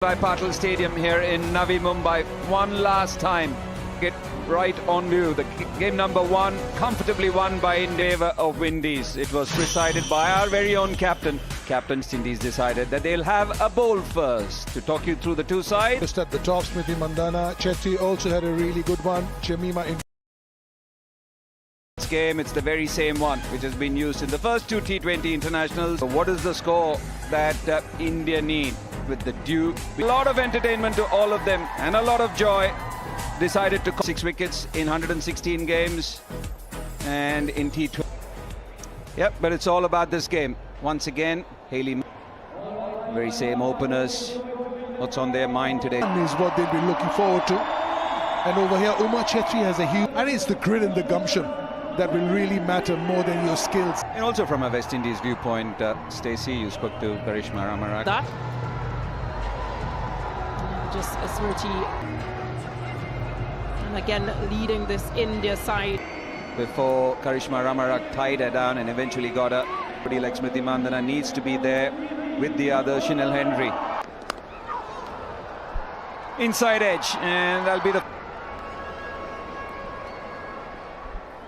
By Patil Stadium here in Navi Mumbai, one last time. Get right on view. The game number one, comfortably won by India of Windies. It was presided by our very own captain. Captain Indies decided that they'll have a bowl first. To talk you through the two sides. Just at the top, Smriti Mandhana. Chetty also had a really good one. Jemima in This game, it's the very same one which has been used in the first two T20 internationals. So what is the score that India need? With the due, a lot of entertainment to all of them and a lot of joy. Decided to 6 wickets in 116 games and in T20. Yep, but it's all about this game. Once again, Haley, very same openers. What's on their mind today? Is what they'll be looking forward to. And over here, Uma Chetty has a huge, and it's the grit and the gumption that will really matter more than your skills. And also from a West Indies viewpoint, Stacey, you spoke to Karishma Ramarak. That just a Smriti, and again leading this India side. Before Karishma Ramarak tied her down and eventually got her. Somebody like Smriti Mandhana needs to be there with the other, Shinal Henry. Inside edge, and that'll be the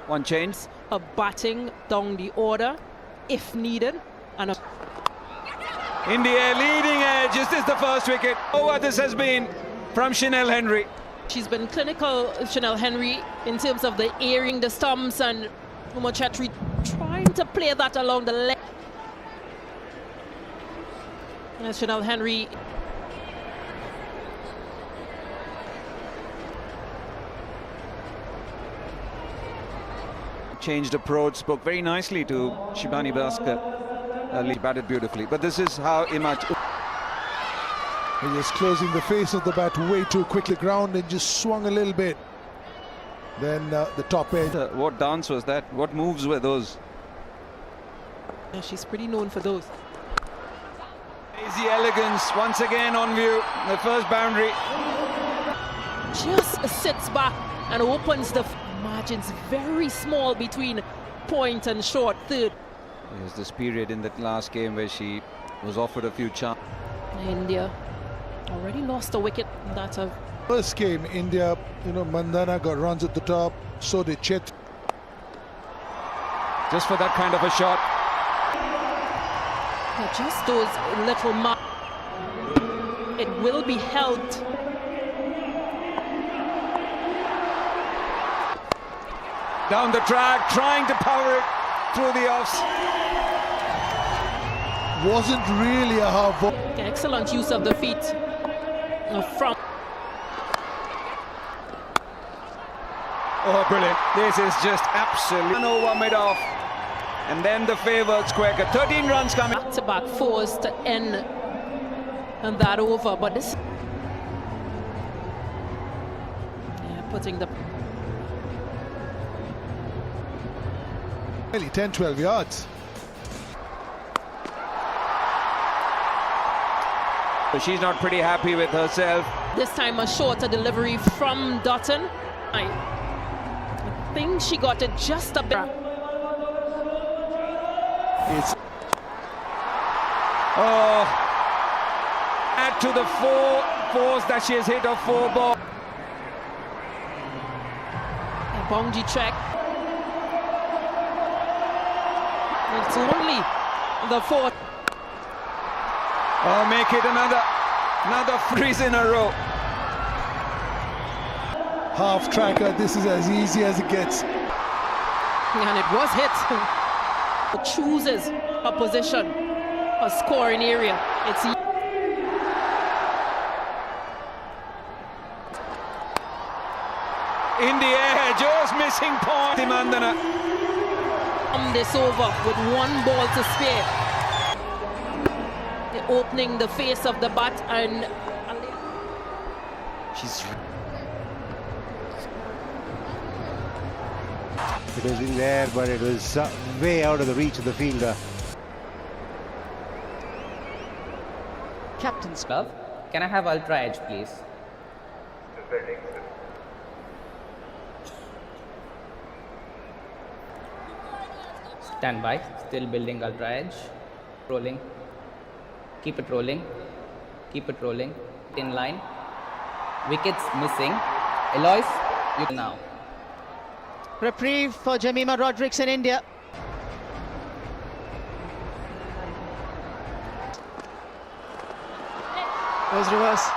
one change. A batting down the order if needed, and a India leading edge. Is this the first wicket? Oh, what this has been from Shinal Henry. she's been clinical, Shinal Henry, in terms of the airing the stumps, and Uma Chetty trying to play that along the leg. Shinal Henry Changed approach, spoke very nicely to Shibani Bhaskar. Batted beautifully, but this is how Imaj. He is closing the face of the bat way too quickly. Ground and just swung a little bit. Then the top edge. What dance was that? What moves were those? Yeah, she's pretty known for those. Easy elegance once again on view. The first boundary. Just sits back and opens the margins very small between point and short third. There's this period in that last game where she was offered a few chances. India already lost a wicket. That's a First game, India, Mandhana got runs at the top. So did Chet. Just for that kind of a shot. just those little marks. It will be held. Down the track, trying to power it through the offs. Wasn't really a half ball. Excellent use of the feet from. Oh, brilliant. This is just absolutely no one mid off. And then the favoured Quaker. 13 runs coming. Back-to-back fours to end and that over. But this. Yeah, putting the. Nearly 10-12 yards. So she's not pretty happy with herself. This time a shorter delivery from Dutton. I think she got it just a bit. It's add to the fours that she has hit of 4 balls. Bongji check. It's only the 4th. Oh, make it another freeze in a row. half tracker. This is as easy as it gets. And it was hit. Chooses a position, a scoring area. It's In the air, just missing point. Mandhana. This over with 1 ball to spare. Opening the face of the bat, and She's It was in there, but it was way out of the reach of the fielder. Captain's glove. Can I have Ultra Edge, please? Stand by. Still building Ultra Edge. Rolling. Keep it rolling. Keep it rolling. In line. Wickets missing. Eloise, you now. Reprieve for Jemimah Rodrigues in India. Goes reverse.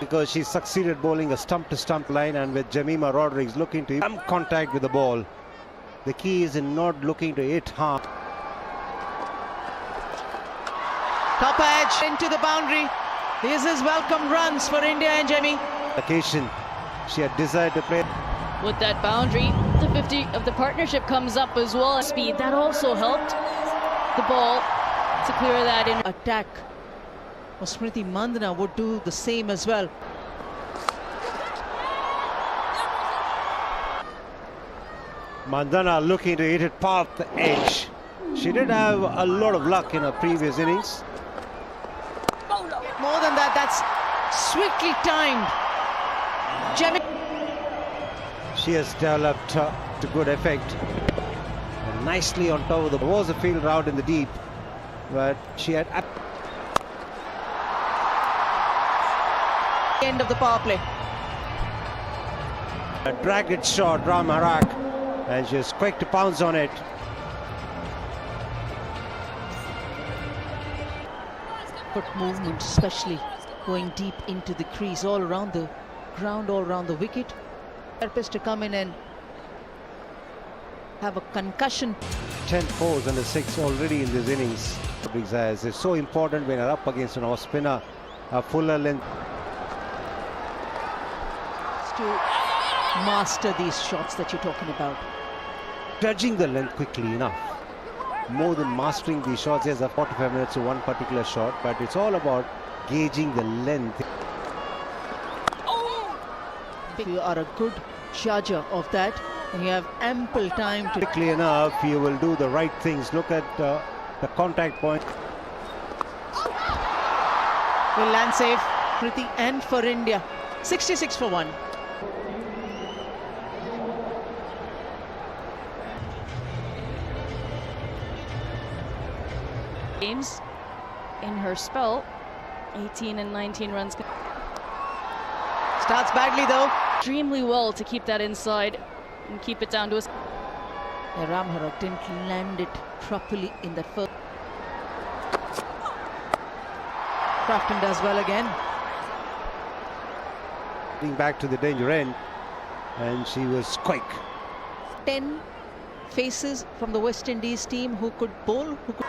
Because she succeeded bowling a stump-to-stump line, and with Jemimah Rodrigues looking to come contact with the ball. The key is in not looking to hit hard. Top edge into the boundary. This is welcome runs for India and Jemmy. Occasion, she had desired to play. With that boundary, the 50 of the partnership comes up as well. Speed, that also helped the ball to clear that in. Attack. Well, Smriti Mandhana would do the same as well. Mandhana looking to hit it past the edge. She did have a lot of luck in her previous innings. More than that, that's sweetly timed. Jemmy. She has developed to good effect. And nicely on top of the... There was a field out in the deep, but she had... End of the power play. A dragged shot, Ram Harak, and she was quick to pounce on it. Foot movement, especially going deep into the crease, all around the ground, all around the wicket. Therapist to come in and have a concussion. 10 fours and a 6 already in this innings. It's so important when you're up against an off spinner, a fuller length. To master these shots that you're talking about. Judging the length quickly enough. More than mastering these shots, there's a 45 minutes to one particular shot, but it's all about gauging the length. If you are a good judger of that, and you have ample time to... Quickly enough, you will do the right things. Look at the contact point. Will land safe, Kriti, and for India. 66 for 1. Games in her spell, 18 and 19 runs. Starts badly though. Extremely well to keep that inside and keep it down to a... Ram Harak didn't land it properly in that first. Crafton does well again. Getting back to the danger end, and she was quick. 10 faces from the West Indies team who could bowl, who could...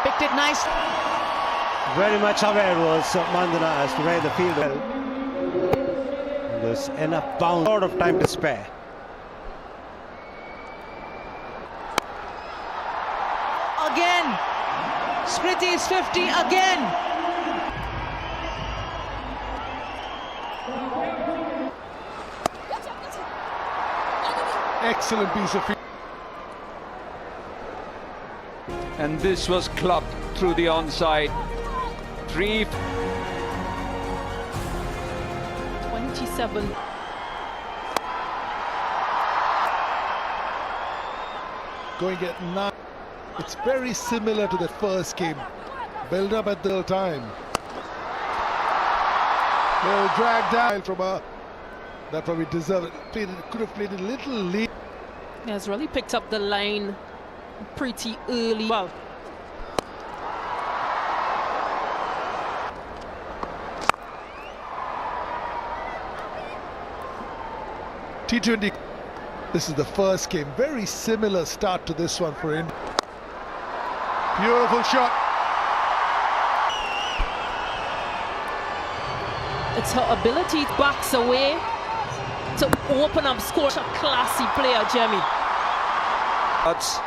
Picked it nice. Very much aware was Mandhana as to where the field was. There's enough bounce, a lot of time to spare. Again. Smriti is 50 again. Excellent piece of field. And this was clubbed through the onside. 27. Going at 9. It's very similar to the first game. Build up at the time. They'll drag down from her. That probably deserved it. Could have played a little late. He has really picked up the line pretty early. Well, T20. This is the first game. Very similar start to this one for India. Beautiful shot. it's her ability backs away to open up score. A classy player, Jemmy. That's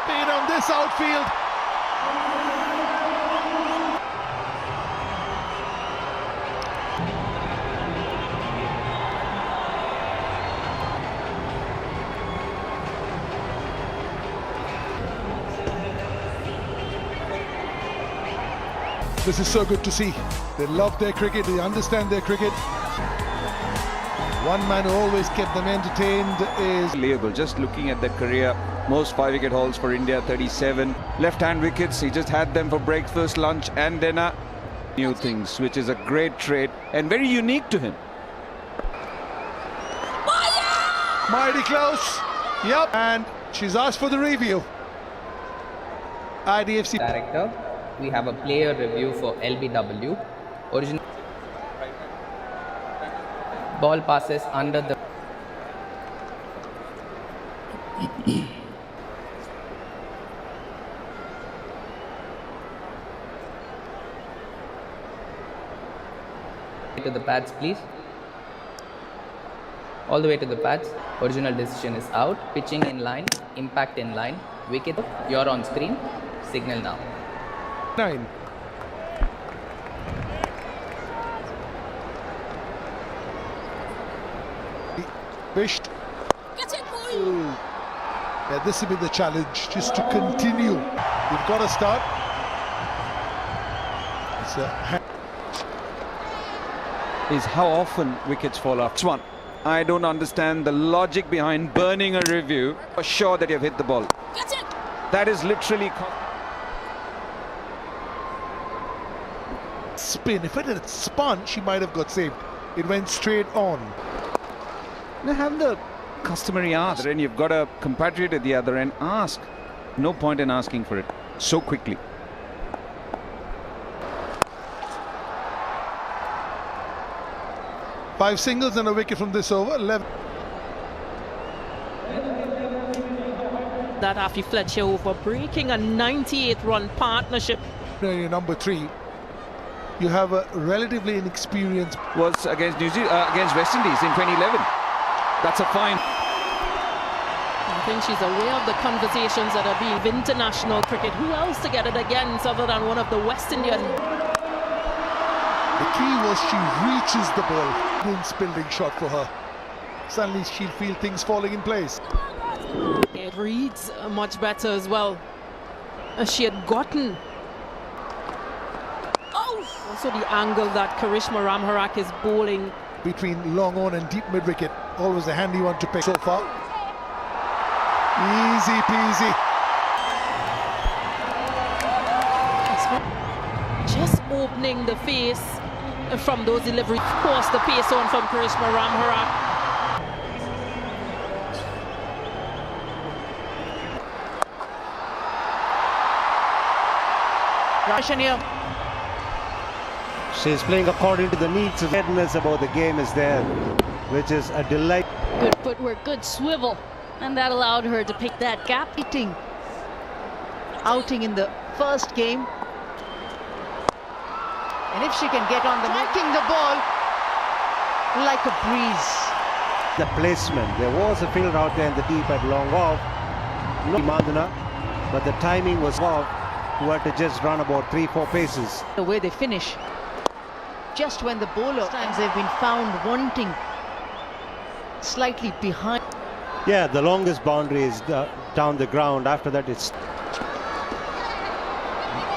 Being on this outfield. This is so good to see. They love their cricket, they understand their cricket. One man who always kept them entertained is... unbelievable. Just looking at the career Most 5-wicket hauls for India, 37. Left-hand wickets, he just had them for breakfast, lunch and dinner. New things, which is a great trait and very unique to him. Mighty close. Yep. And she's asked for the review. IDFC. Director, we have a player review for LBW. Original ball passes under the to the pads, please. All the way to the pads. Original decision is out. Pitching in line, impact in line, wicket. You're on screen. Signal now. 9. Wished. Yeah, this will be the challenge, just to continue. You've got to start. It's a Is how often wickets fall off. One, I don't understand the logic behind burning a review for sure that you've hit the ball. That is literally spin. If it had spun, she might have got saved. It went straight on. Now have the customary ask, and you've got a compatriot at the other end. Ask. No point in asking for it so quickly. Five singles and a wicket from this over. 11. That Afi Fletcher over, breaking a 98-run partnership. Your number 3. You have a relatively inexperienced. Was against against West Indies in 2011. That's a fine. I think she's aware of the conversations that are being international cricket. Who else to get it against other than one of the West Indian? The key was she reaches the ball. Building shot for her. Suddenly she'll feel things falling in place. It reads much better as well. She had gotten also the angle that Karishma Ramharak is bowling. Between long on and deep mid-wicket. Always a handy one to pick so far. Easy peasy. Just opening the face from those deliveries. Of course, the pace on from Karishma Ramharak. Russian here. She's playing according to the needs. The awareness about the game is there, which is a delight. Good footwork, good swivel, and that allowed her to pick that gap. Outing in the first game. And if she can get on the striking the ball like a breeze. The placement. There was a fielder out there in the deep at long off. No Mandana, but the timing was off. Who had to just run about 3-4 paces. The way they finish. Just when the bowler times they've been found wanting slightly behind. Yeah, the longest boundary is down the ground. After that, it's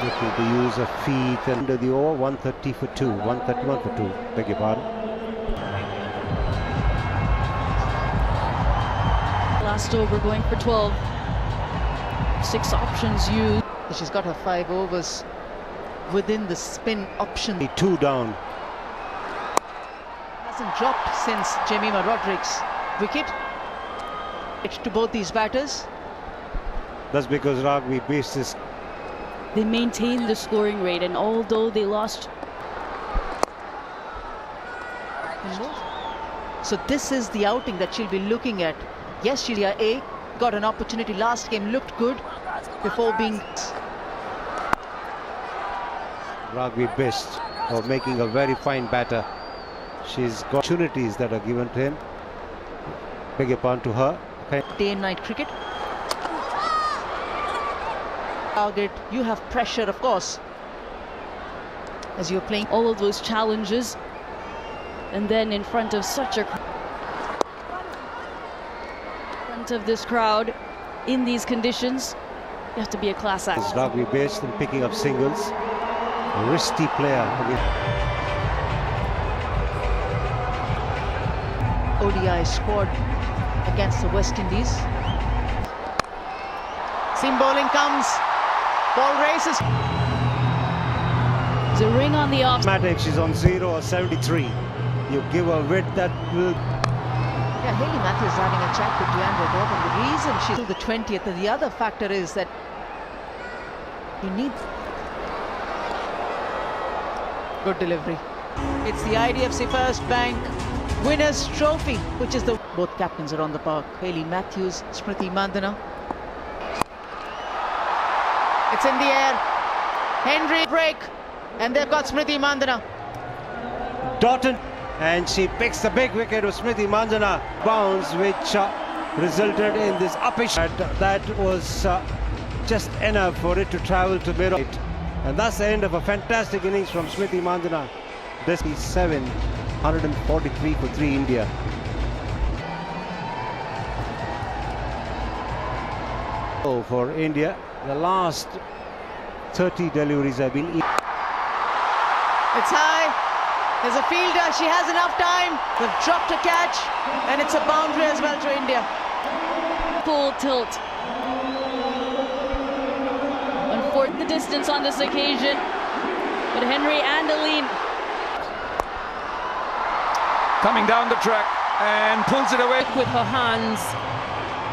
looking to use a feet under the over. 130 for 2, 131 for 2. Beg your pardon. Last over going for 12. 6 options used. She's got her 5 overs within the spin option. 2 down. Hasn't dropped since Jemima Rodrigues' wicket. It's to both these batters. That's because Ragbi based his. They maintained the scoring rate, and although they lost. So this is the outing that she'll be looking at. Yes, Sheila A got an opportunity last game, looked good before being. Ragbi best of making a very fine batter. She's got opportunities that are given to him. Beg your pardon, to her. Okay. Day and night cricket. Target, you have pressure, of course, as you're playing all of those challenges, and then in front of such a front of this crowd in these conditions, you have to be a class act. Ragbi based in picking up singles. A risky player. ODI squad against the West Indies. Seam bowling comes. Ball races. There's a ring on the off. Matter if she's on 0 or 73. You give her width that will. Yeah, Hayley Matthews is having a chat with Deandra Gordon. The reason she's till the 20th, and the other factor is that you need good delivery. It's the IDFC First Bank Winners' Trophy, which is the both captains are on the park. Hayley Matthews, Smriti Mandhana. It's in the air. Henry break, and they've got Smriti Mandhana. Doughton, and she picks the big wicket of Smriti Mandhana bounce, which resulted in this uppish. That was just enough for it to travel to mid, and that's the end of a fantastic innings from Smriti Mandhana. This is 143 for 3 India. Oh, for India, the last 30 deliveries have been. It's high. There's a fielder. She has enough time. They've dropped a catch, and it's a boundary as well to India. Full tilt. Unfortunate the distance on this occasion. But Henry and Aline. Coming down the track and pulls it away. With her hands,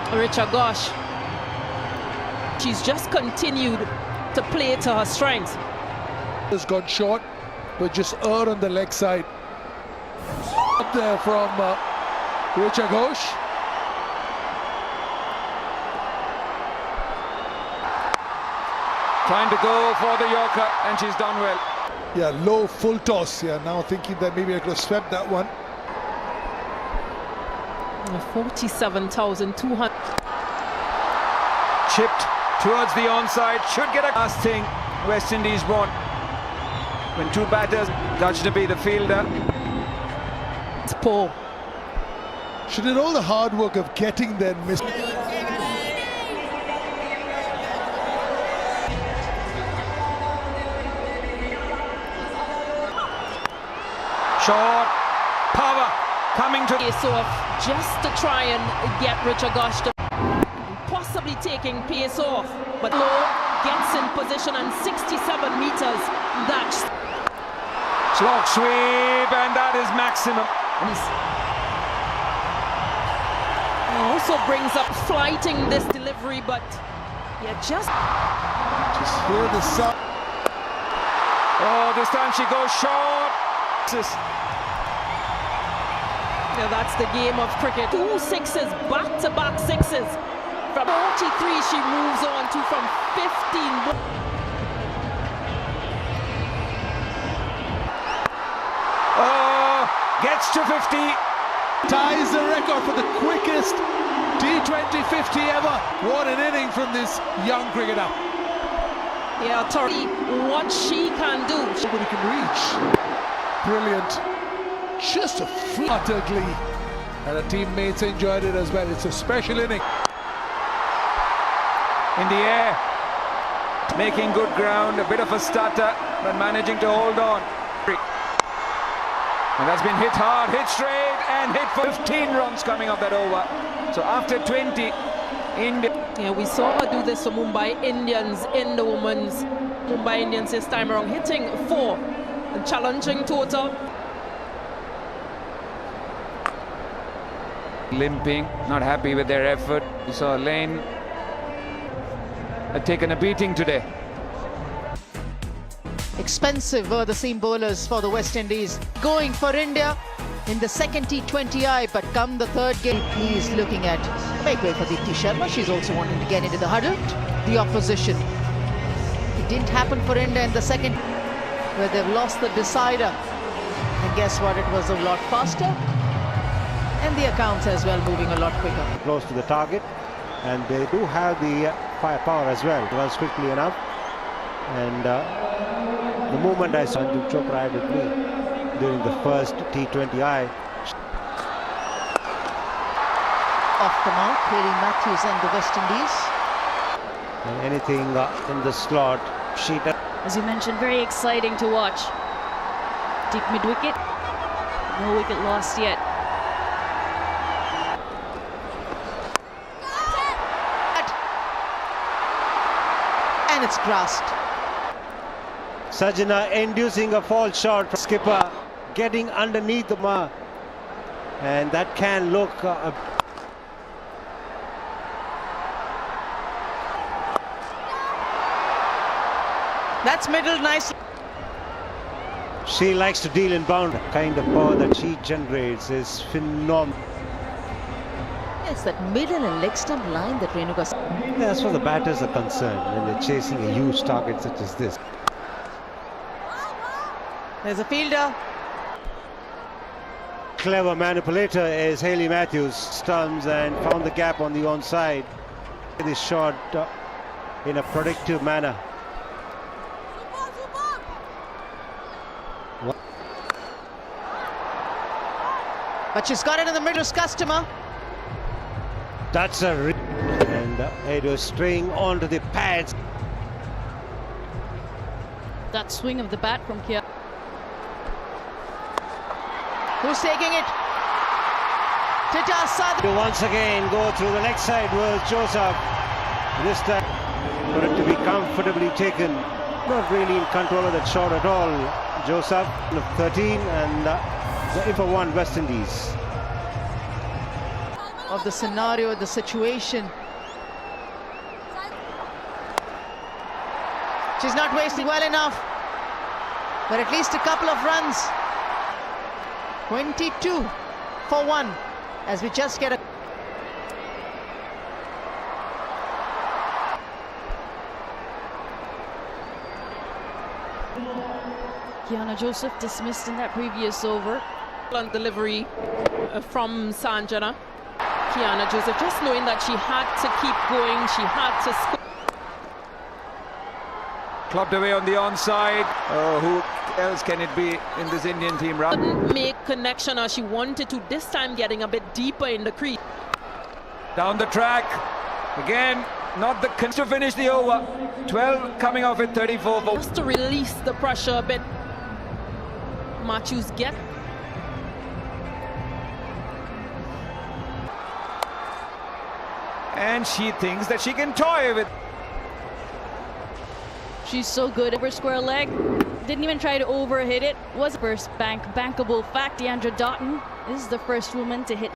Richa Ghosh. She's just continued to play to her strengths. Has gone short, but just err on the leg side. Up there from Richa Ghosh. Trying to go for the Yorker, and she's done well. Yeah, low full toss. Yeah, now thinking that maybe I could have swept that one. 47,200. Chipped towards the onside, should get a last thing West Indies want. When two batters, Ghaznavi the fielder. It's poor. She did all the hard work of getting there and missed. Short, power, coming to... Pace off just to try and get Richa Ghosh to possibly taking pace off. But Low gets in position and 67 meters. That's Slog sweep, and that is maximum. and he also brings up flighting this delivery, but yeah, just Hear the sound. Oh, this time she goes short. yeah, that's the game of cricket. 2 sixes, back-to-back sixes. From 43, she moves on to from 15. Oh, gets to 50. Ties the record for the quickest T20 50 ever. What an inning from this young cricketer. Yeah, Tori, what she can do. Nobody can reach. Brilliant. Just a utterly. And her teammates enjoyed it as well. It's a special inning. In the air, making good ground, a bit of a stutter, but managing to hold on. And that's been hit hard, hit straight, and hit for 15 runs coming up that over. So after 20, India. Yeah, we saw her do this for Mumbai Indians in the women's. Mumbai Indians this time around, hitting 4 and challenging total. Limping, not happy with their effort. We saw Lane had taken a beating today. Expensive were the seam bowlers for the West Indies. Going for India in the second T20I, but come the third game, he's looking at make way for Deepti Sharma. She's also wanting to get into the huddle. The opposition. It didn't happen for India in the second, where they've lost the decider. And guess what? It was a lot faster. And the accounts as well moving a lot quicker. Close to the target, and they do have the firepower as well. It was quickly enough, and the moment I saw Sanju Chopra had with me during the first T20I. Off the mark, Hayley Matthews and the West Indies. And anything in the slot, she does. As you mentioned, very exciting to watch. Deep mid-wicket. No wicket lost yet. And it's grasped. Sajana inducing a false shot from skipper, getting underneath the mark. And that can look That's middle nicely. she likes to deal in bound. The kind of power that she generates is phenomenal. It's that middle and leg stump line that Renuka. As far as the batters are concerned, when they're chasing a huge target such as this. There's a fielder. Clever manipulator is Hayley Matthews. Stumps and found the gap on the onside. This shot in a predictive manner. But she's got it in the middle, customer. That's and it was straying onto the pads. That swing of the bat from Kia. Who's taking it? Tita Sadhu. To once again go through the leg side was Joseph. This time for it to be comfortably taken. Not really in control of that shot at all. Joseph, 13, and if for one, West Indies. Of the scenario, the situation. She's not wasting well enough, but at least a couple of runs. 22 for 1 as we just get a... Kiana Joseph dismissed in that previous over. On delivery from Sanjana. Kiana Joseph just knowing that she had to keep going, she had to score. Clubbed away on the onside. Oh, who else can it be in this Indian team? Couldn't make connection as she wanted to, this time getting a bit deeper in the crease. Down the track. Again, not the to finish the over. 12 coming off at 34. Just to release the pressure a bit. Matthews get. And she thinks that she can toy with. She's so good over square leg. Didn't even try to overhit it. Was first bankable fact. Deandra Doughton is the first woman to hit